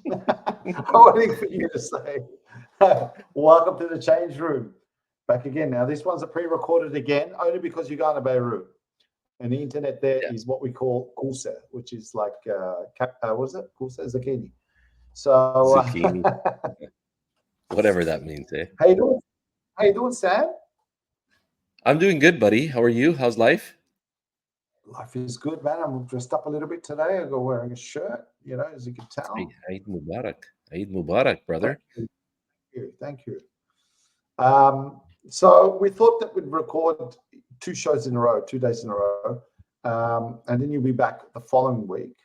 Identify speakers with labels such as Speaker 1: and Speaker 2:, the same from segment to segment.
Speaker 1: I'm waiting for you to say, welcome to the change room. Back again. Now, this one's a pre-recorded again, only because you're going to Beirut. And the internet there
Speaker 2: Yeah,
Speaker 1: is what we call Kulsa, which is like, what is it? Kulsa, zucchini. So,
Speaker 2: zucchini, whatever that means, eh?
Speaker 1: how you doing? How you doing, Sam?
Speaker 2: I'm doing good, buddy. How are you? How's life?
Speaker 1: Life is good, man. I'm dressed up a little bit today. I go wearing a shirt, as you can
Speaker 2: Hey,
Speaker 1: tell.
Speaker 2: Eid Mubarak. Eid Mubarak,
Speaker 1: Thank
Speaker 2: brother.
Speaker 1: you. Thank you. So we thought that we'd record 2 shows in a row, 2 days in a row, and then you'll be back the following week,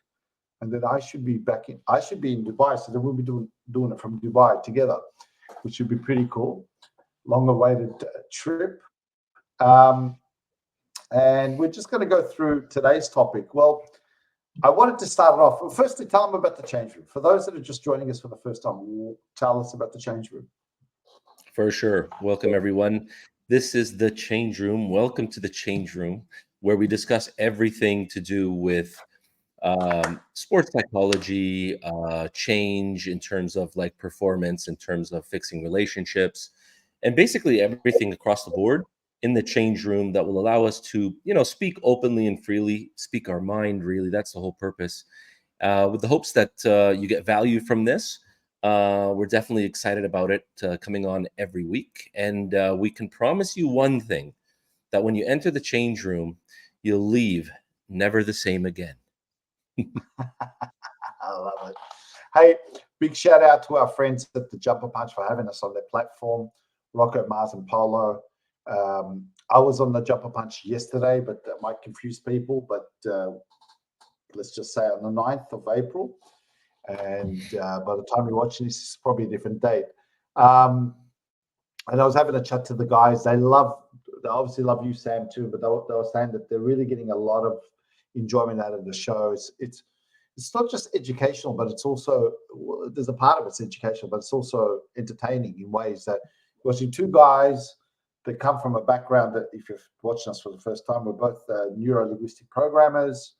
Speaker 1: and then I should be back in. I should be in Dubai, so then we'll be doing it from Dubai together, which would be pretty cool. Long-awaited trip, and we're just going to go through today's topic. Well, I wanted to start it off. Well, firstly, tell them about the change room. For those that are just joining us for the first time, tell us about the change room.
Speaker 2: For sure. Welcome, everyone. This is the Change Room. Welcome to the Change Room, where we discuss everything to do with sports psychology, change in terms of like performance, in terms of fixing relationships, and basically everything across the board in the change room that will allow us to, speak openly and freely, speak our mind. Really, that's the whole purpose. With the hopes that you get value from this. We're definitely excited about it coming on every week, and we can promise you one thing: that when you enter the change room, you'll leave never the same again.
Speaker 1: I love it. Hey, big shout out to our friends at the Jumper Punch for having us on their platform, Rocco, Mars, and Polo. I was on the Jumper Punch yesterday, but that might confuse people. But let's just say on the 9th of April. And by the time you're watching this, it's probably a different date. Um, and I was having a chat to the guys. They obviously love you, Sam, too. But they were saying that they're really getting a lot of enjoyment out of the show. It's not just educational, but it's also, there's a part of it's educational, but it's also entertaining in ways that watching two guys that come from a background that, if you're watching us for the first time, we're both neuro linguistic programmers.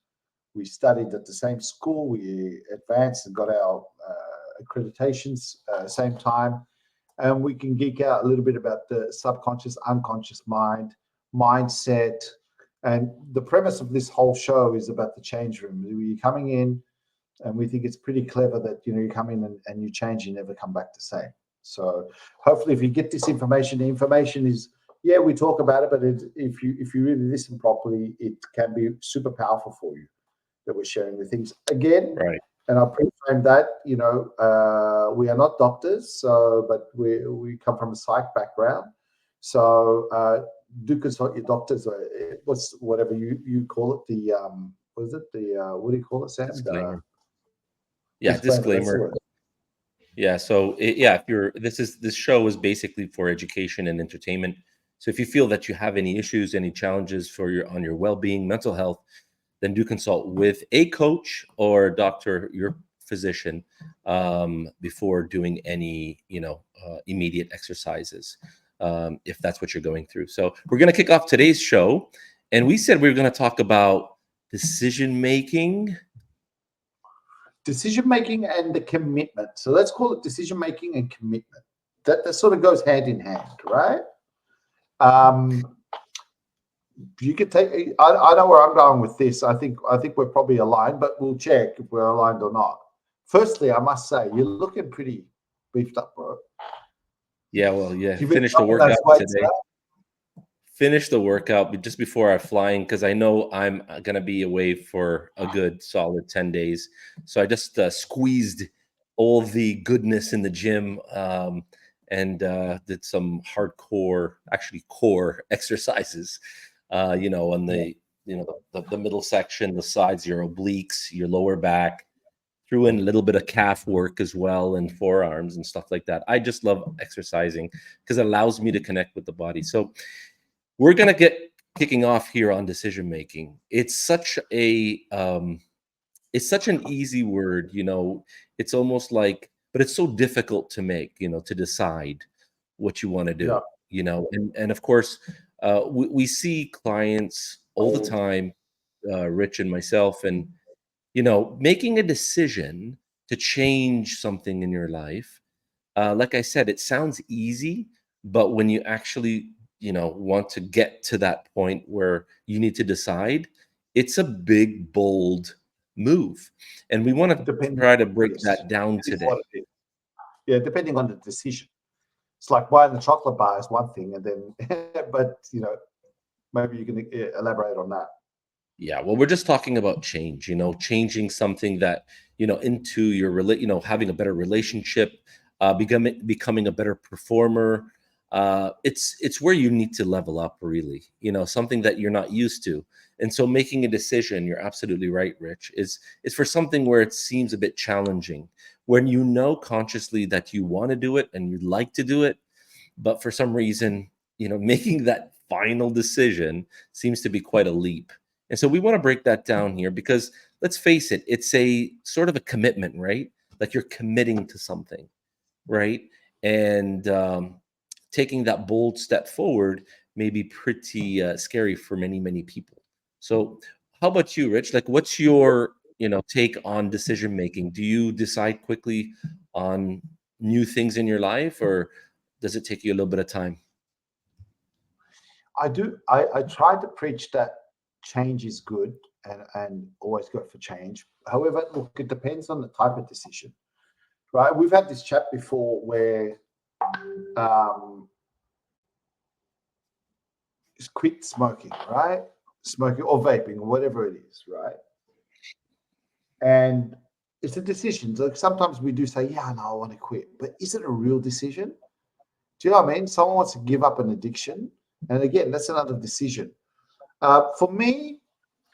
Speaker 1: We studied at the same school. We advanced and got our accreditations same time, and we can geek out a little bit about the subconscious, unconscious mind, mindset. And the premise of this whole show is about the change room. You're coming in, and we think it's pretty clever that you come in and you change, you never come back the same. So hopefully, if you get this information, the information is, yeah, we talk about it, but if you really listen properly, it can be super powerful for you that we're sharing the things again.
Speaker 2: Right.
Speaker 1: And I'll pre-frame that, we are not doctors, so but we come from a psych background. So do consult your doctors. What's whatever you call it, the what is it? The what do you call it, Sam? The
Speaker 2: Disclaimer. Yeah,
Speaker 1: disclaimer. That's the
Speaker 2: disclaimer.
Speaker 1: word.
Speaker 2: Yeah, so yeah, if you're this show is basically for education and entertainment. So if you feel that you have any issues, any challenges for your well-being, mental health, then do consult with a coach or a doctor, your physician, before doing any immediate exercises, if that's what you're going through. So we're going to kick off today's show, and we said we were going to talk about decision making.
Speaker 1: Decision making and the commitment. So let's call it decision making and commitment. That sort of goes hand in hand, right? Um, you could take. I know where I'm going with this. I think we're probably aligned, but we'll check if we're aligned or not. Firstly, I must say you're looking pretty beefed up, bro.
Speaker 2: Yeah, well, yeah,
Speaker 1: You've been
Speaker 2: finish the
Speaker 1: dropping those
Speaker 2: workout
Speaker 1: weights,
Speaker 2: today. Finish the workout just before I'm flying because I know I'm gonna be away for a good solid 10 days. So I just squeezed all the goodness in the gym, and did some hardcore, actually core exercises. On
Speaker 1: yeah.
Speaker 2: the middle section, the sides, your obliques, your lower back. Threw in a little bit of calf work as well and forearms and stuff like that. I just love exercising because it allows me to connect with the body. So we're going to get kicking off here on decision making. It's such an easy word, it's almost like, but it's so difficult to make, to decide what you want to
Speaker 1: Yeah.
Speaker 2: do, and of course, we see clients all the time, Rich and myself, and making a decision to change something in your life, like I said, it sounds easy, but when you actually, want to get to that point where you need to decide, it's a big, bold move. And we want to
Speaker 1: Depending,
Speaker 2: try to break
Speaker 1: yes,
Speaker 2: that down
Speaker 1: depending on what
Speaker 2: today.
Speaker 1: it is. Yeah, depending on the decision. It's like buying the chocolate bar is one thing, and then, but maybe you can elaborate on that.
Speaker 2: Yeah, well, we're just talking about change, changing something that, into your having a better relationship, becoming a better performer. It's where you need to level up, really, something that you're not used to. And so making a decision, you're absolutely right, Rich, is for something where it seems a bit challenging, when you know consciously that you want to do it and you'd like to do it, but for some reason, making that final decision seems to be quite a leap. And so we want to break that down here because let's face it, it's a sort of a commitment, right? Like you're committing to something, right? And taking that bold step forward may be pretty scary for many, many people. So, how about you, Rich? Like, what's your take on decision making? Do you decide quickly on new things in your life, or does it take you a little bit of time?
Speaker 1: I do. I try to preach that change is good and always go for change. However, look, it depends on the type of decision, right? We've had this chat before where um, quit smoking, right? Smoking or vaping or whatever it is, right? And it's a decision. Like sometimes we do say, yeah, no, I want to quit. But is it a real decision? Do you know what I mean? Someone wants to give up an addiction. And again, that's another decision. For me,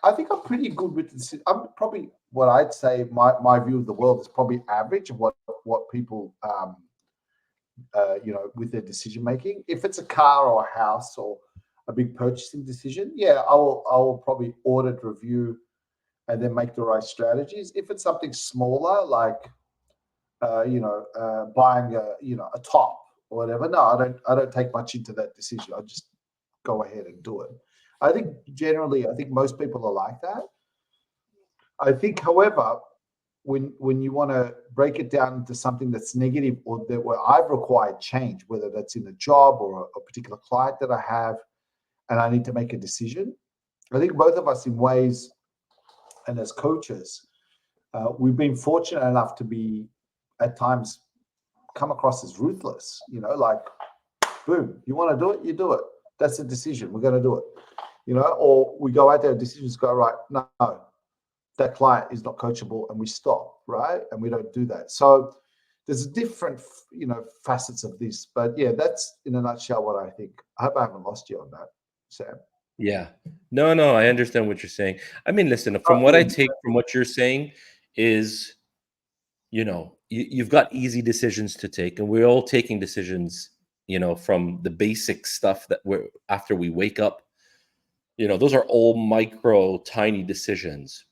Speaker 1: I think I'm pretty good with this. I'm probably what I'd say my view of the world is probably average of what people with their decision making. If it's a car or a house or a big purchasing decision, yeah, I will probably audit, review, and then make the right strategies. If it's something smaller, like buying a top or whatever, no, I don't take much into that decision. I just go ahead and do it. I think most people are like that. I think, however, when you want to break it down into something that's negative or that where I've required change, whether that's in a job or a particular client that I have, and I need to make a decision, I think both of us, in ways, and as coaches, we've been fortunate enough to be at times come across as ruthless. Like, boom, you want to do it, you do it. That's a decision. We're going to do it. Or we go out there, decisions go right. No, that client is not coachable, and we stop, right? And we don't do that. So there's different, facets of this. But yeah, that's in a nutshell what I think. I hope I haven't lost you on that, Sam.
Speaker 2: Yeah. No, no, I understand what you're saying. I mean, listen, from
Speaker 1: Oh,
Speaker 2: what I
Speaker 1: yeah,
Speaker 2: take from what you're saying is, you've got easy decisions to take, and we're all taking decisions, from the basic stuff that we're after we wake up. Those are all micro, tiny decisions.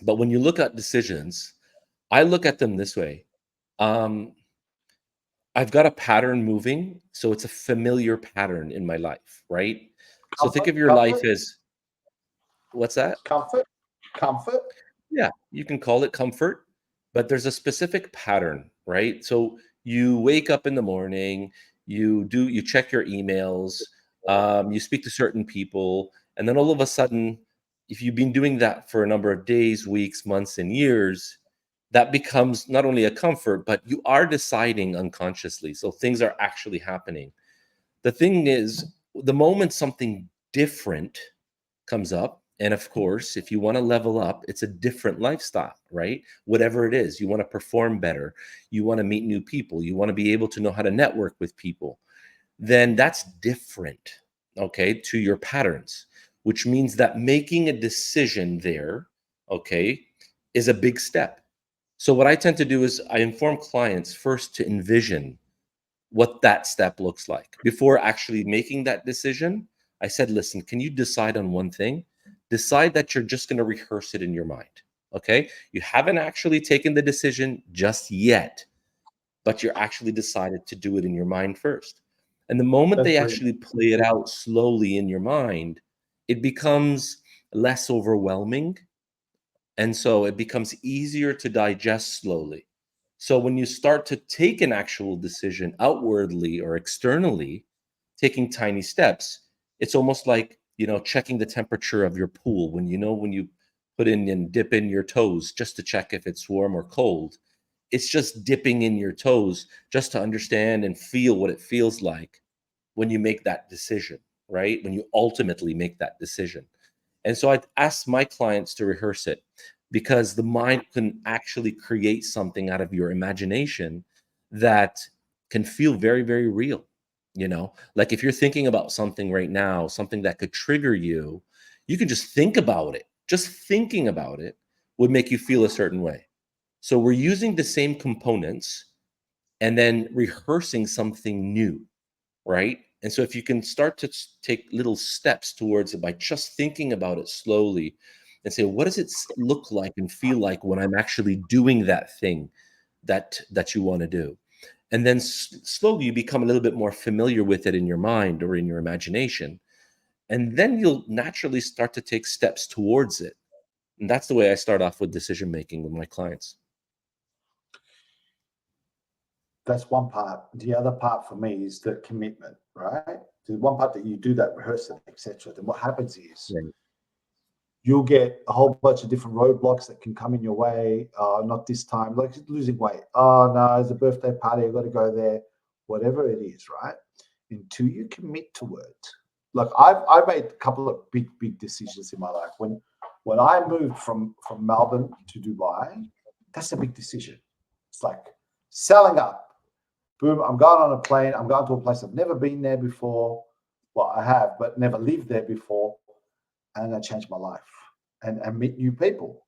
Speaker 2: But when you look at decisions, I look at them this way. Um, I've got a pattern moving, so it's a familiar pattern in my life, right? So think
Speaker 1: comfort,
Speaker 2: of your life
Speaker 1: comfort,
Speaker 2: as what's that?
Speaker 1: comfort, comfort.
Speaker 2: Yeah, you can call it comfort, but there's a specific pattern, right? So you wake up in the morning, you check your emails, you speak to certain people, and then all of a sudden, if you've been doing that for a number of days, weeks, months, and years, that becomes not only a comfort, but you are deciding unconsciously. So things are actually happening. The thing is, the moment something different comes up, and of course, if you want to level up, it's a different lifestyle, right? Whatever it is, you want to perform better, you want to meet new people, you want to be able to know how to network with people, then that's different, okay, to your patterns, which means that making a decision there, okay, is a big step. So what I tend to do is I inform clients first to envision what that step looks like. Before actually making that decision, I said, listen, can you decide on one thing? Decide that you're just going to rehearse it in your mind. Okay. You haven't actually taken the decision just yet, but you're actually decided to do it in your mind first. And the moment
Speaker 1: That's
Speaker 2: they
Speaker 1: brilliant.
Speaker 2: actually play it out slowly in your mind, it becomes less overwhelming, And so it becomes easier to digest slowly. So when you start to take an actual decision outwardly or externally, taking tiny steps, it's almost like, checking the temperature of your pool when you put in and dip in your toes just to check if it's warm or cold. It's just dipping in your toes just to understand and feel what it feels like when you make that decision, right? When you ultimately make that decision. And so I ask my clients to rehearse it because the mind can actually create something out of your imagination that can feel very, very real. Like if you're thinking about something right now, something that could trigger you, you can just think about it. Just thinking about it would make you feel a certain way. So we're using the same components and then rehearsing something new, right? And so if you can start to take little steps towards it by just thinking about it slowly and say, what does it look like and feel like when I'm actually doing that thing that you want to do? And then slowly you become a little bit more familiar with it in your mind or in your imagination. And then you'll naturally start to take steps towards it. And that's the way I start off with decision making with my clients.
Speaker 1: That's one part. The other part for me is the commitment, right? The one part that you do that rehearsal, etc. Then what happens is
Speaker 2: Right.
Speaker 1: you'll get a whole bunch of different roadblocks that can come in your way. Not this time, like losing weight. Oh no, it's a birthday party. I've got to go there. Whatever it is, right? Until you commit to it. Like I've made a couple of big decisions in my life. When I moved from Melbourne to Dubai, that's a big decision. It's like selling up. Boom, I'm going on a plane. I'm going to a place I've never been there before. Well, I have, but never lived there before. And I'm going to change my life and meet new people.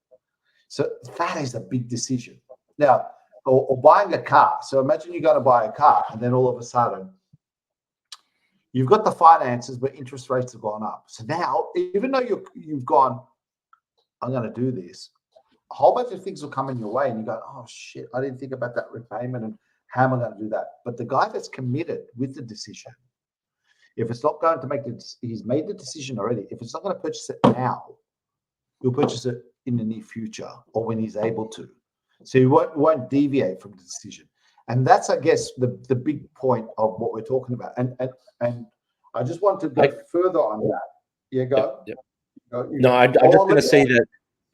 Speaker 1: So that is a big decision. Now, or buying a car. So imagine you're going to buy a car and then all of a sudden you've got the finances, but interest rates have gone up. So now, even though you've gone, I'm going to do this, a whole bunch of things will come in your way and you go, oh shit, I didn't think about that repayment and how am I going to do that? But the guy that's committed with the decision, if it's not going to make it, he's made the decision already. If it's not going to purchase it now, he'll purchase it in the near future or when he's able to. So he won't deviate from the decision. And that's, I guess, the big point of what we're talking about. And I just want to go further on that. Yeah, go.
Speaker 2: Yep.
Speaker 1: You
Speaker 2: No,
Speaker 1: go.
Speaker 2: I'm just going to say that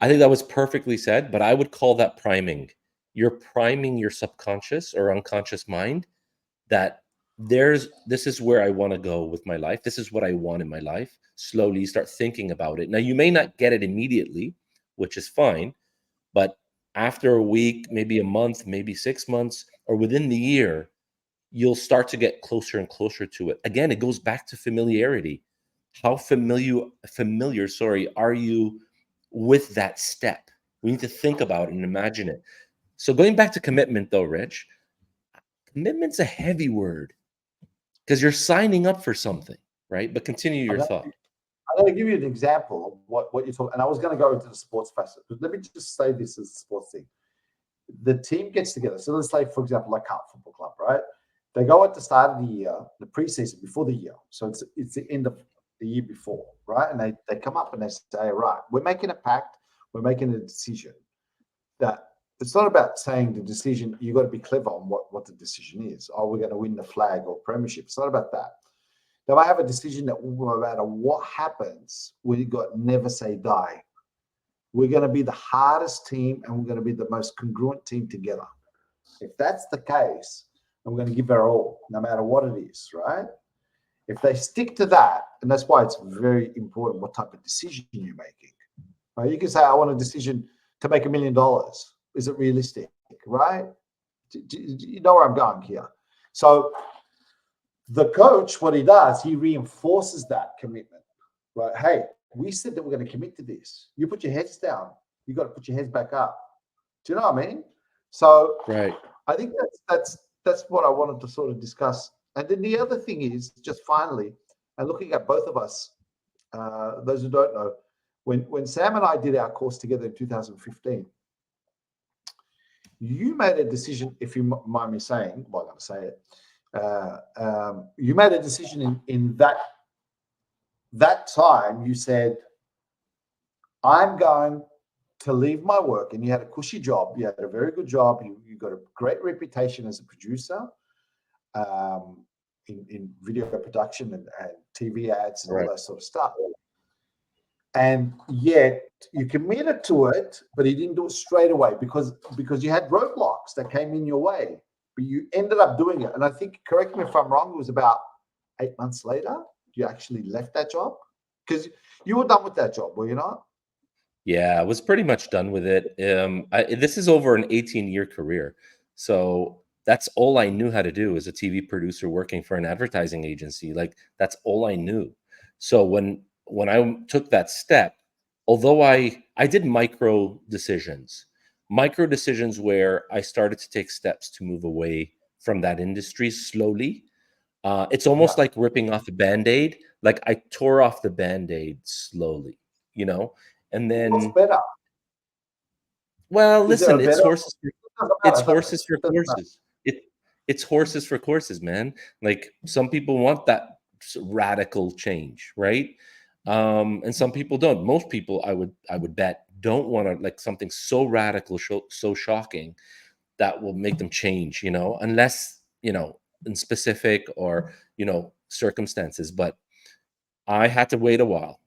Speaker 2: I think that was perfectly said, but I would call that priming. You're priming your subconscious or unconscious mind that this is where I want to go with my life. This is what I want in my life. Slowly start thinking about it. Now, you may not get it immediately, which is fine, but after a week, maybe a month, maybe 6 months, or within the year, you'll start to get closer and closer to it. Again, it goes back to familiarity. How familiar, sorry, are you with that step? We need to think about it and imagine it. So going back to commitment though, Rich, commitment's a heavy word because you're signing up for something, right? But continue your thought.
Speaker 1: I'm going to give you an example of what you're talking. And I was going to go into the sports facet, but let me just say this as a sports thing. The team gets together. So let's say, for example, like Carlton Football Club, right? They go at the start of the year, the preseason before the year. So it's the end of the year before, right? And they come up and they say, right, we're making a pact, we're making a decision. That it's not about saying the decision, you've got to be clever on what the decision is. Oh, we're going to win the flag or premiership. It's not about that. They might have a decision that no matter what happens, we got never say die. We're going to be the hardest team and we're going to be the most congruent team together. If that's the case, and we're going to give our all, no matter what it is, right? If they stick to that, and that's why it's very important what type of decision you're making. Right? You can say, I want a decision to make $1 million. Is it realistic, right? Do you know where I'm going here? So the coach, what he does, he reinforces that commitment, right? Hey, we said that we're going to commit to this. You put your heads down. You got to put your heads back up. Do you know what I mean? So
Speaker 2: Right.
Speaker 1: I think that's what I wanted to sort of discuss. And then the other thing is just finally, and looking at both of us, those who don't know, when Sam and I did our course together in 2015, you made a decision, if you mind me saying, well, I'm going to say it, you made a decision in that time. You said, I'm going to leave my work, and you had a cushy job. You had a very good job. You got a great reputation as a producer in video production and TV ads and all that sort of stuff. And yet you committed to it, but you didn't do it straight away because you had roadblocks that came in your way. But you ended up doing it. And I think, correct me if I'm wrong, it was about 8 months later you actually left that job, because you were done with that job, were you not?
Speaker 2: Yeah, I was pretty much done with it. This is over an 18-year career. So that's all I knew how to do as a TV producer working for an advertising agency. Like, that's all I knew. So when I took that step, although I did micro decisions where I started to take steps to move away from that industry slowly. It's almost like ripping off a Band-Aid. Like, I tore off the Band-Aid slowly, and then
Speaker 1: What's better?
Speaker 2: well, listen, it's
Speaker 1: better?
Speaker 2: horses for courses. It's horses for courses, man. Like, some people want that radical change, right? And some people don't. Most people, I would bet, don't want to, like, something so radical, so shocking that will make them change, unless, in specific or, circumstances. But I had to wait a while.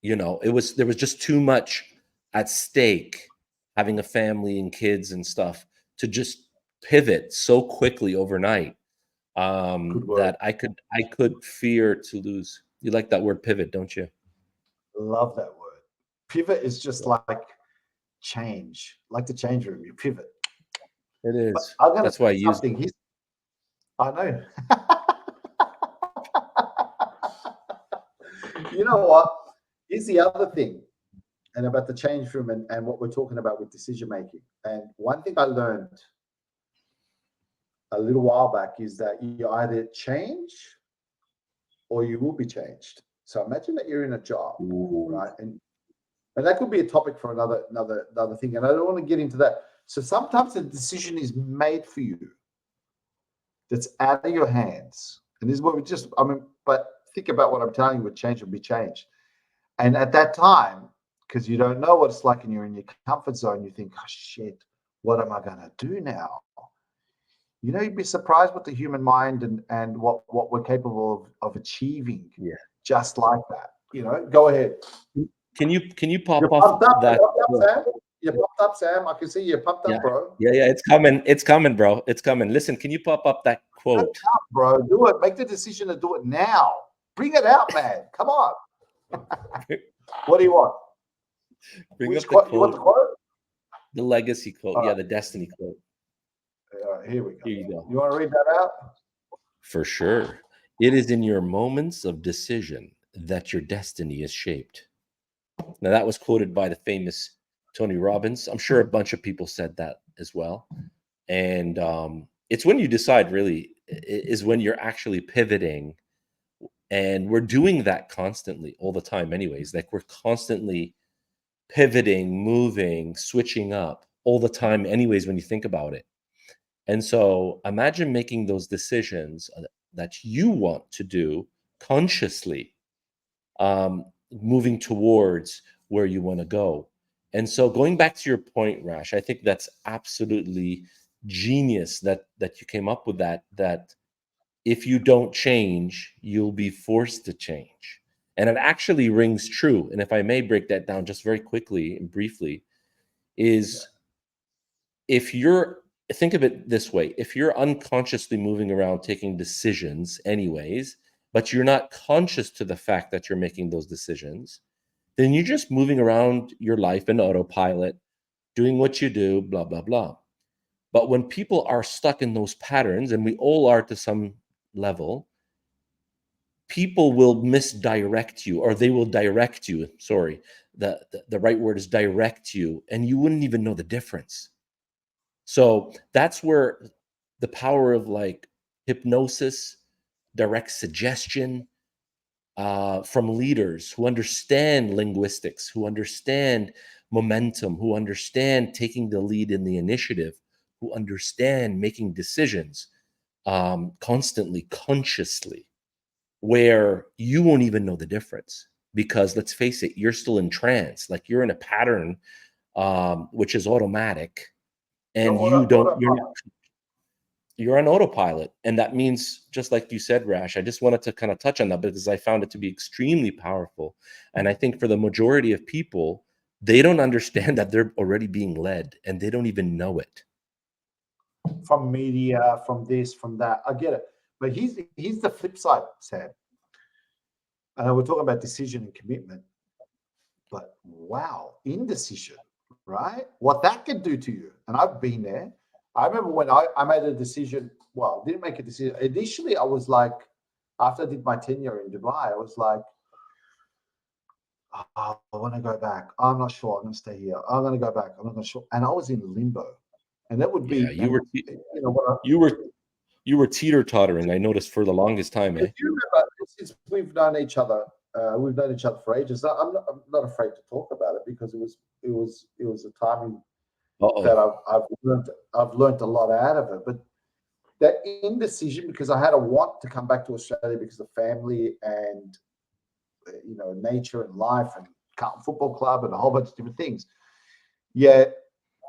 Speaker 2: There was just too much at stake, having a family and kids and stuff, to just pivot so quickly overnight, that I could fear to lose. You like that word, pivot, don't you?
Speaker 1: Love that word. Pivot is just like change, like the change room. You pivot.
Speaker 2: It is.
Speaker 1: I'm going to
Speaker 2: That's why I
Speaker 1: say
Speaker 2: use
Speaker 1: something. I know. You know what? Here's the other thing, and about the change room and what we're talking about with decision making. And one thing I learned a little while back is that you either change or you will be changed. So imagine that you're in a job, right? And that could be a topic for another thing. And I don't want to get into that. So sometimes a decision is made for you that's out of your hands. And this is what but think about what I'm telling you, would change or be changed. And at that time, because you don't know what it's like and you're in your comfort zone, you think, oh shit, what am I gonna do now? You'd be surprised with the human mind and what we're capable of achieving.
Speaker 2: Yeah.
Speaker 1: Just like that. Go ahead.
Speaker 2: Can you pop
Speaker 1: You're
Speaker 2: off
Speaker 1: pumped up,
Speaker 2: that?
Speaker 1: Sam. You're pumped up, Sam. I can see you're pumped up, bro.
Speaker 2: Yeah, it's coming. It's coming, bro. It's coming. Listen, can you pop up that quote?
Speaker 1: Up, bro. Do it. Make the decision to do it now. Bring it out, man. Come on. What do you want?
Speaker 2: Bring
Speaker 1: Which
Speaker 2: up
Speaker 1: quote?
Speaker 2: the quote.
Speaker 1: You want the quote?
Speaker 2: The legacy quote. Yeah, the destiny quote.
Speaker 1: Here we go.
Speaker 2: Here you go.
Speaker 1: You want to read that out?
Speaker 2: For sure. It is in your moments of decision that your destiny is shaped. Now, that was quoted by the famous Tony Robbins. I'm sure a bunch of people said that as well. And it's when you decide, really, is when you're actually pivoting. And we're doing that constantly, all the time anyways. Like, we're constantly pivoting, moving, switching up all the time anyways, when you think about it. And so imagine making those decisions that you want to do consciously, moving towards where you want to go. And so, going back to your point, Rash, I think that's absolutely genius that you came up with that if you don't change, you'll be forced to change. And it actually rings true. And if I may break that down just very quickly and briefly, is if you're, think of it this way, if you're unconsciously moving around taking decisions anyways, but you're not conscious to the fact that you're making those decisions, then you're just moving around your life in autopilot, doing what you do, blah, blah, blah. But when people are stuck in those patterns, and we all are to some level, people will misdirect you, or they will direct you. Sorry, the right word is direct you, and you wouldn't even know the difference. So that's where the power of, like, hypnosis, direct suggestion, from leaders who understand linguistics, who understand momentum, who understand taking the lead in the initiative, who understand making decisions, constantly, consciously, where you won't even know the difference. Because let's face it, you're still in trance, like you're in a pattern which is automatic,
Speaker 1: You're
Speaker 2: and
Speaker 1: autopilot.
Speaker 2: you're on autopilot. And that means, just like you said, Rash, I just wanted to kind of touch on that because I found it to be extremely powerful. And I think for the majority of people, they don't understand that they're already being led and they don't even know it.
Speaker 1: From media, from this, from that. I get it. But here's the flip side, Sam. We're talking about decision and commitment. But wow, indecision, right? What that can do to you. And I've been there. I remember when I made a decision. Well, I didn't make a decision. Initially, I was like, after I did my tenure in Dubai, I was like, oh, I want to go back. I'm not sure. I'm going to stay here. I'm going to go back. I'm not sure. And I was in limbo. And that would
Speaker 2: Yeah,
Speaker 1: be, and you know what?
Speaker 2: you were you were teeter tottering. I noticed for the longest time,
Speaker 1: If
Speaker 2: eh?
Speaker 1: you remember, since we've known each other for ages. I'm not afraid to talk about it because it was a time
Speaker 2: Uh-oh.
Speaker 1: that I've learned a lot out of it. But that indecision, because I had a want to come back to Australia because of family and nature and life and Carlton Football Club and a whole bunch of different things. Yet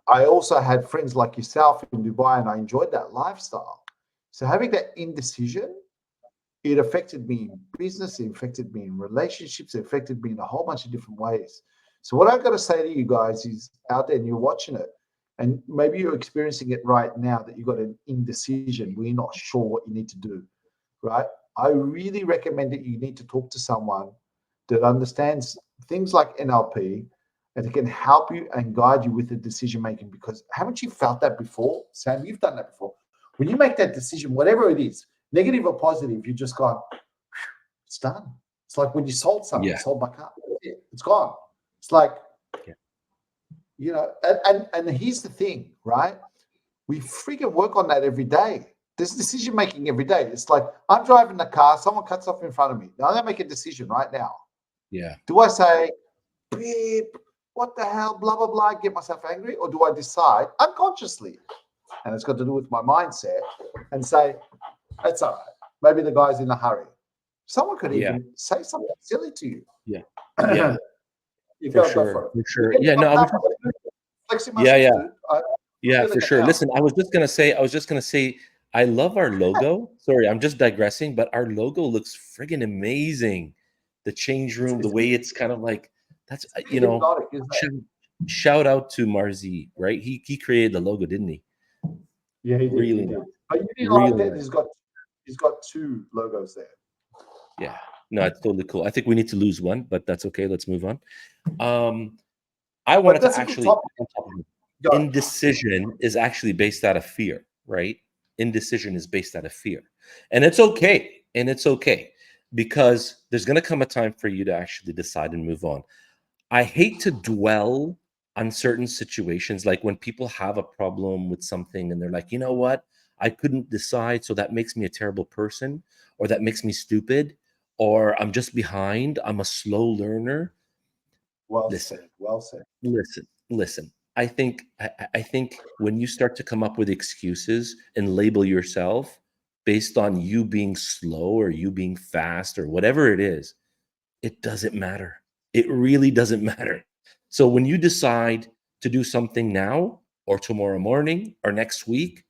Speaker 1: I also had friends like yourself in Dubai, and I enjoyed that lifestyle. So having that indecision, it affected me in business, it affected me in relationships, it affected me in a whole bunch of different ways. So what I've got to say to you guys is out there and you're watching it, and maybe you're experiencing it right now that you've got an indecision where you're not sure what you need to do, right? I really recommend that you need to talk to someone that understands things like NLP and it can help you and guide you with the decision making. Because haven't you felt that before, Sam? You've done that before. When you make that decision, whatever it is, negative or positive, you just gone, it's done. It's like when you sold something,
Speaker 2: Yeah.
Speaker 1: sold my car, it's gone. It's like,
Speaker 2: Yeah.
Speaker 1: And here's the thing, right? We freaking work on that every day. There's decision making every day. It's like I'm driving the car, someone cuts off in front of me. Now I'm gonna make a decision right now.
Speaker 2: Yeah.
Speaker 1: Do I say, beep, what the hell, blah, blah, blah, get myself angry? Or do I decide unconsciously, and it's got to do with my mindset, and say, that's all right. Maybe the guy's in a hurry. Someone could
Speaker 2: Yeah.
Speaker 1: even say something silly to you.
Speaker 2: Yeah. Yeah.
Speaker 1: You
Speaker 2: For
Speaker 1: go
Speaker 2: sure.
Speaker 1: for it.
Speaker 2: For sure. Yeah. No, I was just,
Speaker 1: Flexing
Speaker 2: yeah,
Speaker 1: muscles,
Speaker 2: yeah.
Speaker 1: dude. I'm
Speaker 2: Yeah,
Speaker 1: feeling
Speaker 2: for
Speaker 1: it
Speaker 2: sure.
Speaker 1: now.
Speaker 2: Listen, I was just gonna say, I love our logo. Sorry, I'm just digressing, but our logo looks friggin' amazing. The change
Speaker 1: It's,
Speaker 2: room, the
Speaker 1: it's
Speaker 2: way it's kind of like that's
Speaker 1: hypnotic, isn't it?
Speaker 2: shout out to Marzi, right? He created the logo, didn't he?
Speaker 1: Yeah, he did. He
Speaker 2: Really
Speaker 1: did.
Speaker 2: nice.
Speaker 1: But you didn't like
Speaker 2: Really
Speaker 1: that.
Speaker 2: nice.
Speaker 1: He's got two logos there.
Speaker 2: Yeah. No, it's totally cool. I think we need to lose one, but that's okay. Let's move on. I
Speaker 1: But
Speaker 2: wanted to
Speaker 1: that's a good
Speaker 2: actually,
Speaker 1: topic. Go.
Speaker 2: indecision is actually based out of fear, right? Indecision is based out of fear. And it's okay. And it's okay because there's going to come a time for you to actually decide and move on. I hate to dwell on certain situations, like when people have a problem with something and they're like, you know what? I couldn't decide. So that makes me a terrible person, or that makes me stupid, or I'm just behind. I'm a slow learner.
Speaker 1: Well
Speaker 2: Listen,
Speaker 1: said. Well said.
Speaker 2: listen. I think when you start to come up with excuses and label yourself based on you being slow or you being fast or whatever it is, it doesn't matter. It really doesn't matter. So when you decide to do something now or tomorrow morning or next week,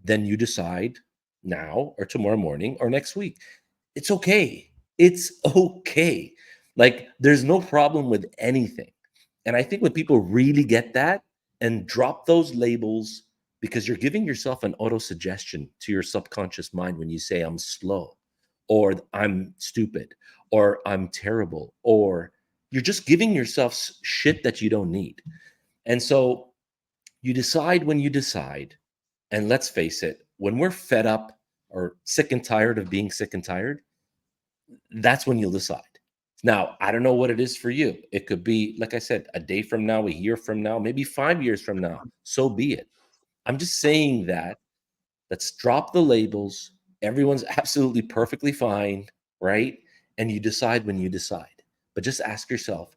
Speaker 2: then you decide now or tomorrow morning or next week. It's okay. It's okay. Like there's no problem with anything. And I think when people really get that and drop those labels, because you're giving yourself an auto suggestion to your subconscious mind when you say, I'm slow, or I'm stupid, or I'm terrible, or you're just giving yourself shit that you don't need. And so you decide when you decide. And let's face it, when we're fed up or sick and tired of being sick and tired, that's when you'll decide. Now, I don't know what it is for you. It could be, like I said, a day from now, a year from now, maybe 5 years from now. So be it. I'm just saying that let's drop the labels. Everyone's absolutely perfectly fine, right? And you decide when you decide. But just ask yourself,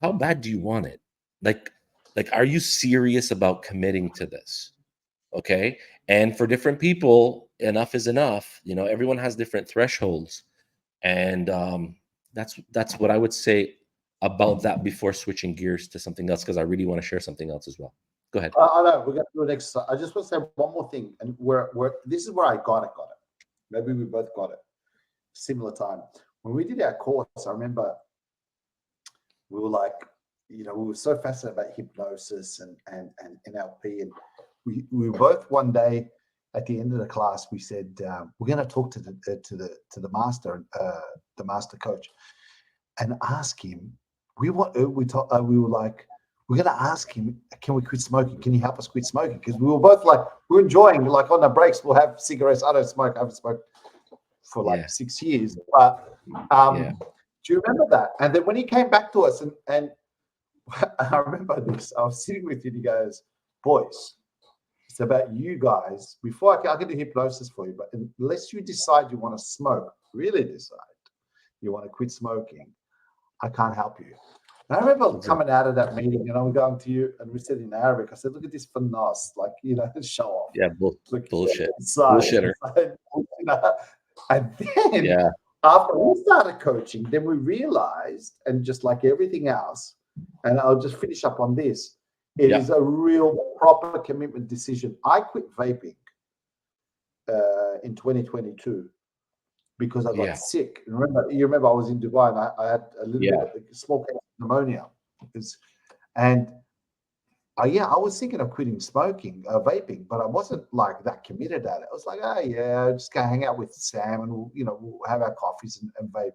Speaker 2: how bad do you want it? Like, are you serious about committing to this? Okay. And for different people, enough is enough. Everyone has different thresholds. And that's what I would say. about that before switching gears to something else, because I really want to share something else as well. Go ahead.
Speaker 1: I know we're going to do an exercise. I just want to say one more thing, and this is where I got it. Maybe we both got it similar time when we did our course. I remember we were like, we were so fascinated about hypnosis and NLP, and we were both one day at the end of the class. We said we're going to talk to the master, the master coach, and ask him. We were like, we're going to ask him, can we quit smoking? Can you help us quit smoking? Because we were both like, we're enjoying, like on the breaks, we'll have cigarettes. I don't smoke. I haven't smoked for like 6 years. But do you remember that? And then when he came back to us, and I remember this, I was sitting with him, he goes, boys, it's about you guys. Before I can do hypnosis for you, but unless you decide you want to smoke, really decide you want to quit smoking, I can't help you. And I remember coming out of that meeting, and I'm going to you, and we said in Arabic, I said, look at this finesse, like, show off.
Speaker 2: Yeah, bullshit.
Speaker 1: Bullshitter. And then after we started coaching, then we realized, and just like everything else, and I'll just finish up on this, it is a real proper commitment decision. I quit vaping in 2022. Because I got sick. And you remember I was in Dubai, and I had a little bit of a small case of pneumonia. And I was thinking of quitting smoking, vaping, but I wasn't like that committed at it. I was like, I'm just gonna hang out with Sam, and we'll have our coffees and vape.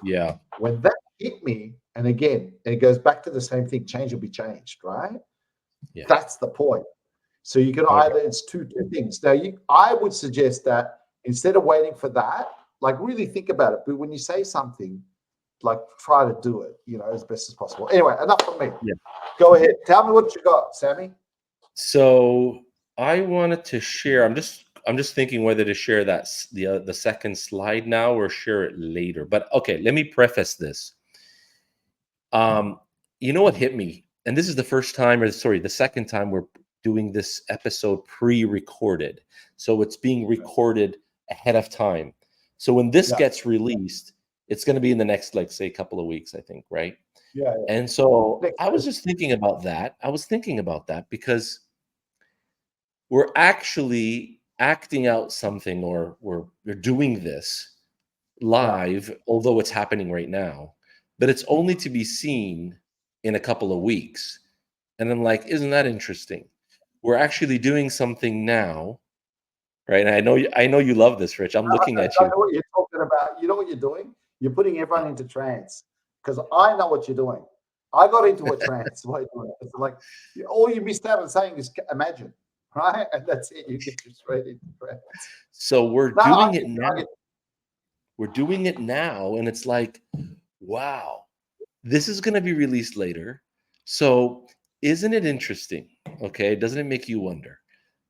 Speaker 2: Yeah.
Speaker 1: When that hit me, and again, it goes back to the same thing: change will be changed, right? Yeah. That's the point. So you can either it's two things. Now, I would suggest that instead of waiting for that, like really think about it. But when you say something, like try to do it, as best as possible. Anyway, enough from me. Yeah. Go ahead. Tell me what you got, Sammy.
Speaker 2: So I wanted to share. I'm just thinking whether to share that the second slide now or share it later. But okay, let me preface this. You know what hit me? And this is the the second time we're doing this episode pre-recorded. So it's being recorded ahead of time. So when this gets released, it's going to be in the next, like, say, couple of weeks, I think, right?
Speaker 1: Yeah.
Speaker 2: And so I was just thinking about that. I was thinking about that because we're actually acting out something, or we're doing this live, although it's happening right now, but it's only to be seen in a couple of weeks. And I'm like, isn't that interesting? We're actually doing something now. Right. And I know you love this, Rich. I'm looking at you.
Speaker 1: I know what you're talking about. You know what you're doing? You're putting everyone into trance, because I know what you're doing. I got into a trance. It's like all you missed out on saying is imagine, right? And that's it. You get straight into trance.
Speaker 2: So we're doing it now. We're doing it now. And it's like, wow, this is going to be released later. So isn't it interesting? Okay. Doesn't it make you wonder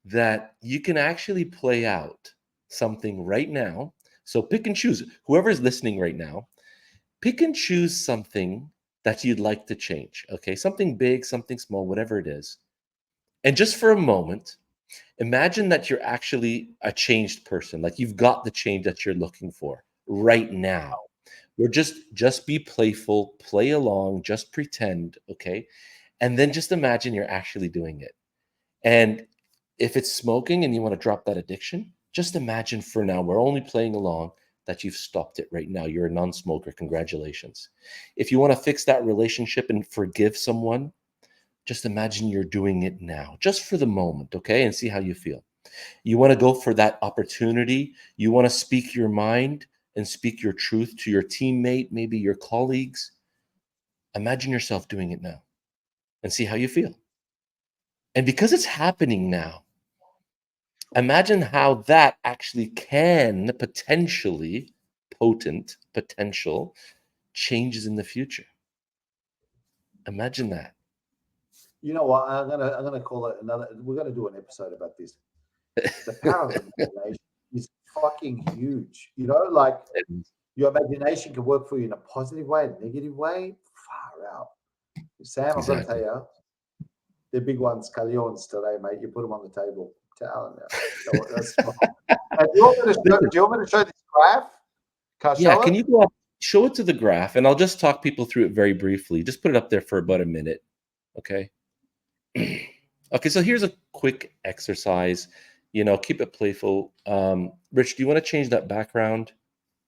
Speaker 2: that you can actually play out something right now? So pick and choose. Whoever's listening right now, pick and choose something that you'd like to change. Okay, something big, something small, whatever it is. And just for a moment, imagine that you're actually a changed person, like you've got the change that you're looking for right now. We're just be playful, play along, just pretend, okay? And then just imagine you're actually doing it. And if it's smoking and you want to drop that addiction, just imagine for now, we're only playing along, that you've stopped it right now. You're a non-smoker. Congratulations. If you want to fix that relationship and forgive someone, just imagine you're doing it now, just for the moment, okay? And see how you feel. You want to go for that opportunity. You want to speak your mind and speak your truth to your teammate, maybe your colleagues. Imagine yourself doing it now and see how you feel. And because it's happening now, imagine how that actually can potentially, potential changes in the future. Imagine that.
Speaker 1: You know what? I'm gonna call it another. We're gonna do an episode about this. The power of imagination is fucking huge. Like your imagination can work for you in a positive way, a negative way. Far out. Sam, I'm gonna tell you, they're big ones, Calleons today, mate. You put them on the table. Tell them now. Do you want me to show this graph?
Speaker 2: Can you go up? show it to the graph, and I'll just talk people through it very briefly. Just put it up there for about a minute, okay? Okay, so here's a quick exercise. Keep it playful. Rich, do you want to change that background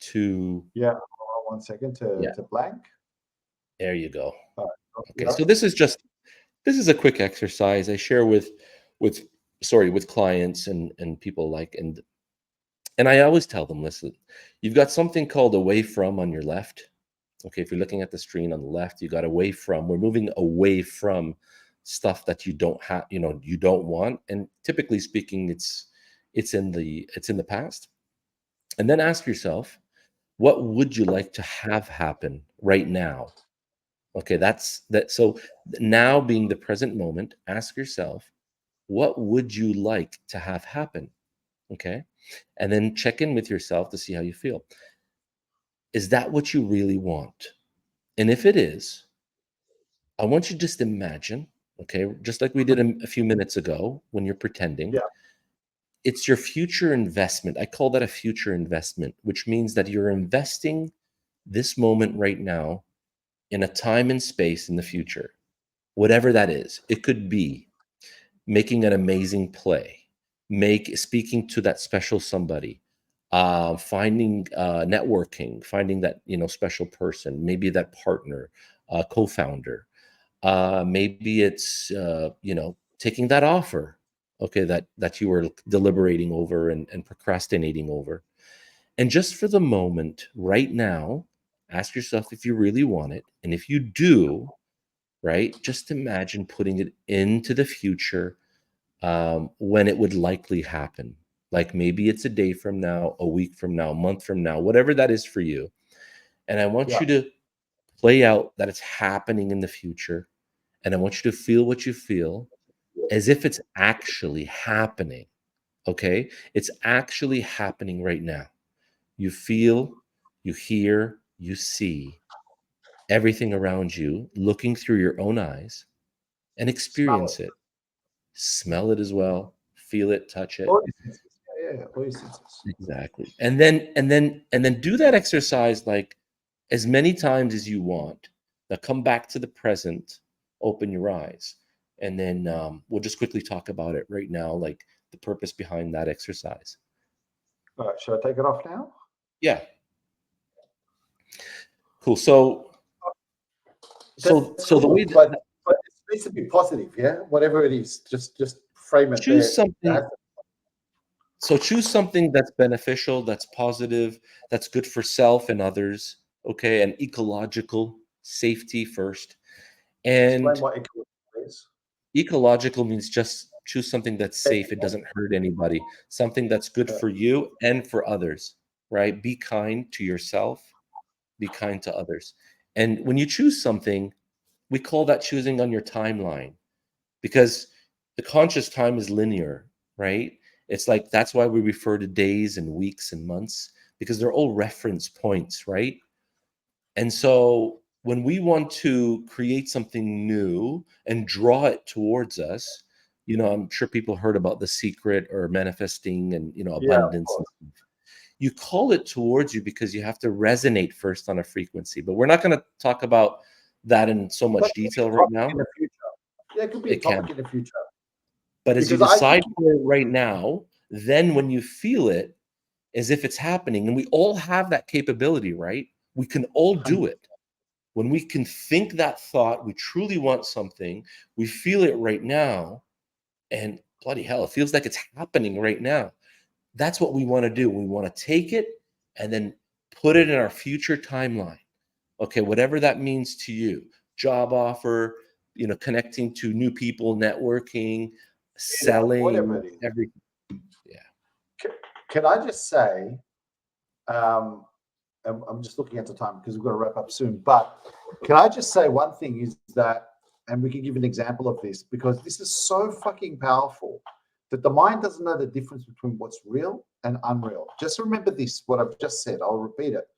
Speaker 2: to?
Speaker 1: Yeah. Hold on 1 second
Speaker 2: Yeah,
Speaker 1: to blank.
Speaker 2: there you go.
Speaker 1: All right.
Speaker 2: Okay,
Speaker 1: Yeah.
Speaker 2: so this is a quick exercise I share with with clients and people like, and I always tell them, listen, you've got something called away from on your left. Okay, if you're looking at the screen on the left, you got away from. We're moving away from stuff that you don't have, you don't want. And typically speaking, it's in the past. And then ask yourself, what would you like to have happen right now? Okay, that's that. So now being the present moment, ask yourself, what would you like to have happen? Okay. And then check in with yourself to see how you feel. Is that what you really want? And if it is, I want you to just imagine, okay, just like we did a few minutes ago when you're pretending,
Speaker 1: Yeah.
Speaker 2: it's your future investment. I call that a future investment, which means that you're investing this moment right now in a time and space in the future, whatever that is. It could be making an amazing play, make speaking to that special somebody, finding networking, finding that special person, maybe that partner, co-founder. Maybe it's taking that offer, okay, that you were deliberating over and procrastinating over. And just for the moment, right now, ask yourself if you really want it, and if you do, right, just imagine putting it into the future, when it would likely happen. Like maybe it's a day from now, a week from now, a month from now, whatever that is for you. And I want
Speaker 1: Yeah.
Speaker 2: you to play out that it's happening in the future. And I want you to feel what you feel as if it's actually happening. Okay. It's actually happening right now. You feel, you hear, you see everything around you, looking through your own eyes, and
Speaker 1: Smell
Speaker 2: experience
Speaker 1: it.
Speaker 2: it. Smell it as well, feel it, touch it.
Speaker 1: All your senses. Yeah. Yeah. All your senses.
Speaker 2: Exactly. And then do that exercise like as many times as you want. Now come back to the present, open your eyes, and then we'll just quickly talk about it right now, like the purpose behind that exercise.
Speaker 1: All right. Should I take it off now?
Speaker 2: Yeah, cool. So so
Speaker 1: That's
Speaker 2: so the way
Speaker 1: cool. But it needs to be positive. Yeah. Whatever it is, just frame it
Speaker 2: choose
Speaker 1: there.
Speaker 2: something. So choose something that's beneficial, that's positive, that's good for self and others. Okay, and ecological safety first.
Speaker 1: Explain
Speaker 2: And
Speaker 1: what ecology is.
Speaker 2: ecological means just choose something that's safe. It doesn't hurt anybody. Something that's good
Speaker 1: Yeah.
Speaker 2: for you and for others, right? Be kind to yourself, be kind to others. And when you choose something, we call that choosing on your timeline because the conscious time is linear, right? It's like that's why we refer to days and weeks and months because they're all reference points, right? And so when we want to create something new and draw it towards us, I'm sure people heard about the secret or manifesting and,
Speaker 1: Yeah. Of
Speaker 2: abundance and
Speaker 1: course.
Speaker 2: stuff. You call it towards you because you have to resonate first on a frequency. But we're not going to talk about that in so
Speaker 1: But
Speaker 2: much
Speaker 1: it could be
Speaker 2: detail
Speaker 1: a
Speaker 2: right
Speaker 1: topic in
Speaker 2: now.
Speaker 1: the future. Yeah, it could be a
Speaker 2: It can.
Speaker 1: topic in the future.
Speaker 2: But as you
Speaker 1: Because I think
Speaker 2: decide for it right now, then when you feel it as if it's happening, and we all have that capability, right? We can all do it. When we can think that thought, we truly want something, we feel it right now, and bloody hell, it feels like it's happening right now. That's what we want to do. We want to take it and then put it in our future timeline. Okay, whatever that means to you, job offer, connecting to new people, networking,
Speaker 1: whatever
Speaker 2: selling,
Speaker 1: it is.
Speaker 2: everything. Yeah.
Speaker 1: Can I just say, um, I'm just looking at the time because we've got to wrap up soon. But can I just say one thing is that, and we can give an example of this because this is so fucking powerful that the mind doesn't know the difference between what's real and unreal. Just remember this, what I've just said. I'll repeat it.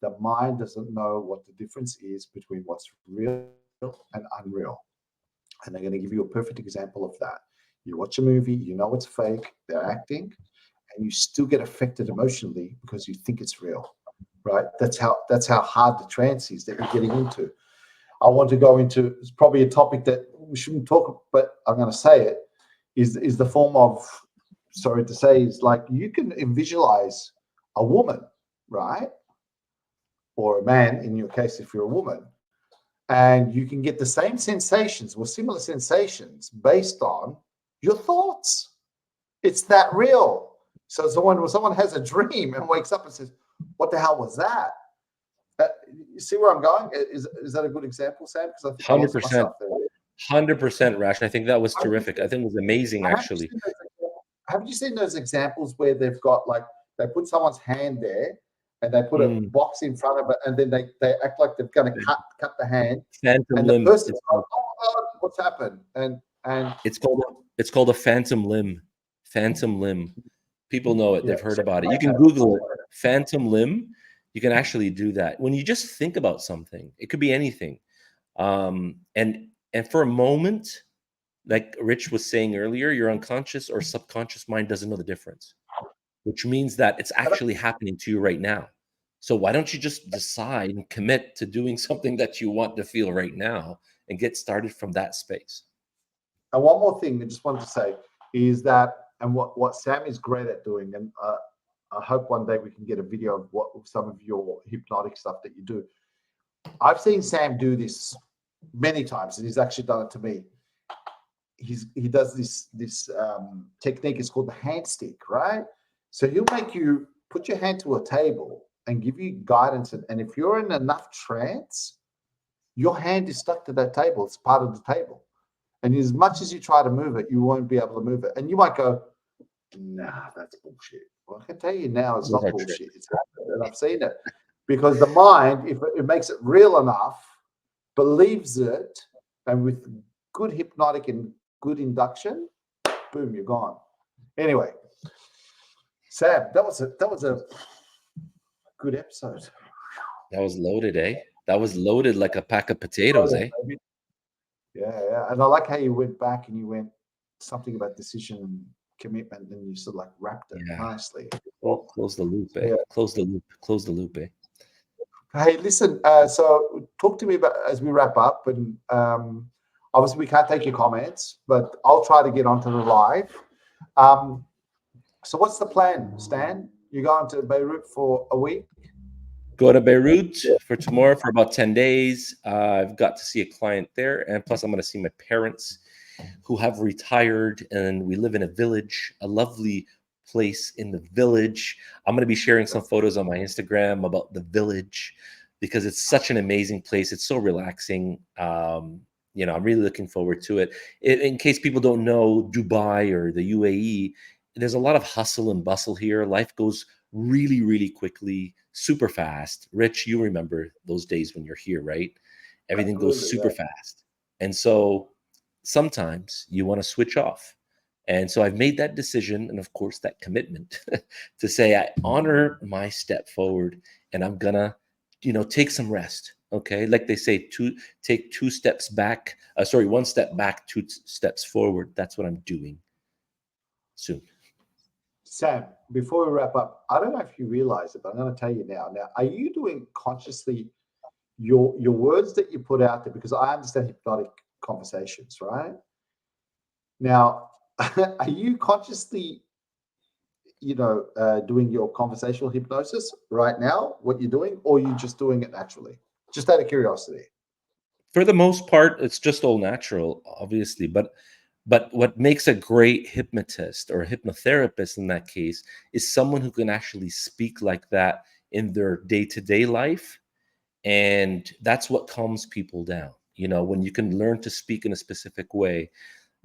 Speaker 1: The mind doesn't know what the difference is between what's real and unreal. And I'm going to give you a perfect example of that. You watch a movie, you know it's fake, they're acting, and you still get affected emotionally because you think it's real. right? That's how hard the trance is that you're getting into. I want to go into, it's probably a topic that we shouldn't talk, but I'm going to say it, is the form of, sorry to say, is like you can visualize a woman, right? Or a man, in your case, if you're a woman, and you can get the same sensations or similar sensations based on your thoughts. It's that real. So when someone has a dream and wakes up and says, "What the hell was that?" You see where I'm going? Is that a good example, Sam? Because I think I lost
Speaker 2: 100%.
Speaker 1: myself there.
Speaker 2: 100%, Rash. I think that was terrific. I think it was amazing, actually.
Speaker 1: Haven't you seen those examples where they've got, like, they put someone's hand there and they put a box in front of it, and then they act like they're going to cut the hand,
Speaker 2: Phantom
Speaker 1: and the
Speaker 2: limb.
Speaker 1: person's like, "Oh God, what's happened?" And
Speaker 2: It's called a phantom limb. Phantom limb. People know it.
Speaker 1: yeah,
Speaker 2: They've heard about it. You can Google it. Phantom limb. You can actually do that when you just think about something. It could be anything. And for a moment, like Rich was saying earlier, your unconscious or subconscious mind doesn't know the difference, which means that it's actually happening to you right now. So why don't you just decide and commit to doing something that you want to feel right now and get started from that space?
Speaker 1: And one more thing I just wanted to say is that, and what Sam is great at doing, and I hope one day we can get a video of what some of your hypnotic stuff that you do. I've seen Sam do this many times, and he's actually done it to me. He does this technique. It's called the hand stick, right? So he'll make you put your hand to a table and give you guidance, and if you're in enough trance, your hand is stuck to that table. It's part of the table. And as much as you try to move it, you won't be able to move it. And you might go, "Nah, that's bullshit." Well, I can tell you now, it's not bullshit. It's happened, and I've seen it. Because the mind, if it makes it real enough, believes it, and with good hypnotic and good induction, boom, you're gone. Anyway, Sam, that was a good episode.
Speaker 2: That was loaded, eh? That was loaded like a pack of potatoes, eh?
Speaker 1: Yeah. And I like how you went back and you went something about decision and commitment, and you sort of like wrapped it nicely.
Speaker 2: Well, close the loop, eh?
Speaker 1: Yeah.
Speaker 2: Close the loop, eh?
Speaker 1: Hey, listen, so talk to me about, as we wrap up, and obviously we can't take your comments, but I'll try to get onto the live. So what's the plan, Stan? You're going to Beirut for a week?
Speaker 2: Go to Beirut for tomorrow for about 10 days. I've got to see a client there. And plus, I'm going to see my parents who have retired. And we live in a village, a lovely place in the village. I'm going to be sharing some photos on my Instagram about the village because it's such an amazing place. It's so relaxing. I'm really looking forward to it. In case people don't know Dubai or the UAE, there's a lot of hustle and bustle here. Life goes really, really quickly, super fast. Rich, you remember those days when you're here, right? Everything goes super fast. And so sometimes you want to switch off. And so I've made that decision and, of course, that commitment to say I honor my step forward and I'm going to, take some rest. Okay. Like they say, take 2 steps back. 1 step back, 2 steps forward. That's what I'm doing soon.
Speaker 1: Sam, before we wrap up, I don't know if you realize it, but I'm going to tell you now. Now, are you doing consciously your words that you put out there? Because I understand hypnotic conversations, right? Now, are you consciously, doing your conversational hypnosis right now, what you're doing, or are you just doing it naturally? Just out of curiosity.
Speaker 2: For the most part, it's just all natural, obviously. But what makes a great hypnotist or a hypnotherapist in that case is someone who can actually speak like that in their day-to-day life. And that's what calms people down. When you can learn to speak in a specific way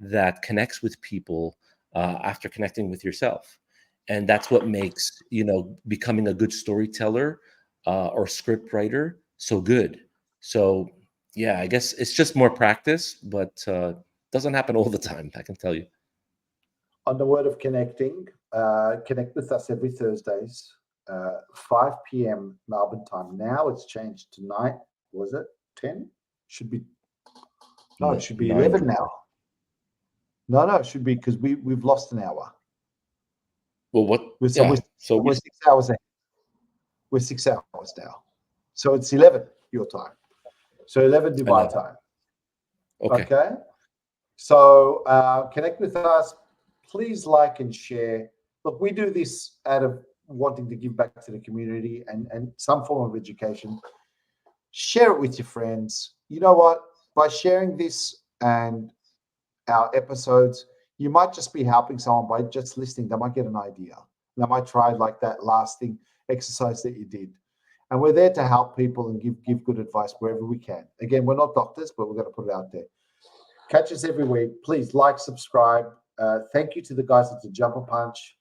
Speaker 2: that connects with people after connecting with yourself. And that's what makes, becoming a good storyteller or script writer so good. So, yeah, I guess it's just more practice, but doesn't happen all the time, I can tell you.
Speaker 1: On the word of connecting, connect with us every Thursdays, 5 p.m. Melbourne time. Now it's changed to 9. Was it 10? Should be. No, it should be 11 now. No, it should be, because we've lost an hour.
Speaker 2: Well, what?
Speaker 1: We're 6 hours ahead. We're 6 hours now. So it's 11 your time. So 11 Dubai time. Okay. So connect with us. Please like and share. Look, we do this out of wanting to give back to the community and some form of education. Share it with your friends. You know what? By sharing this and our episodes, you might just be helping someone by just listening. They might get an idea. They might try like that lasting exercise that you did. And we're there to help people and give good advice wherever we can. Again, we're not doctors, but we're going to put it out there. Catch us every week. Please like, subscribe. Thank you to the guys at the Jumper Punch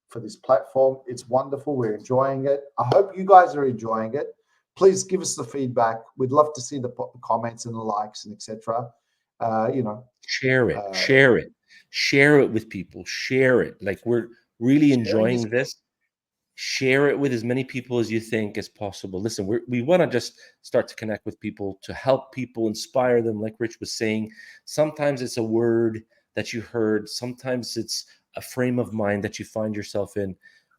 Speaker 1: for this platform. It's wonderful. We're enjoying it. I hope you guys are enjoying it. Please give us the feedback. We'd love to see the comments and the likes and etc.
Speaker 2: Share it with people. Share it. Like, we're really enjoying this. Share it with as many people as you think is possible. Listen, we want to just start to connect with people, to help people, inspire them. Like Rich was saying, sometimes it's a word that you heard. Sometimes it's a frame of mind that you find yourself in.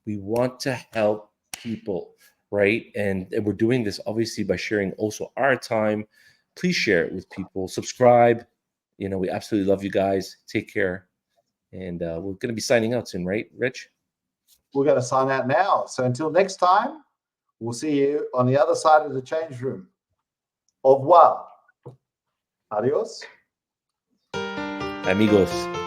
Speaker 2: We want to help people, right? And we're doing this obviously by sharing also our time. Please share it with people. Subscribe. We absolutely love you guys. Take care. And we're going to be signing out soon, right, Rich?
Speaker 1: We're going to sign out now. So until next time, we'll see you on the other side of the change room. Au revoir. Adios.
Speaker 2: Amigos.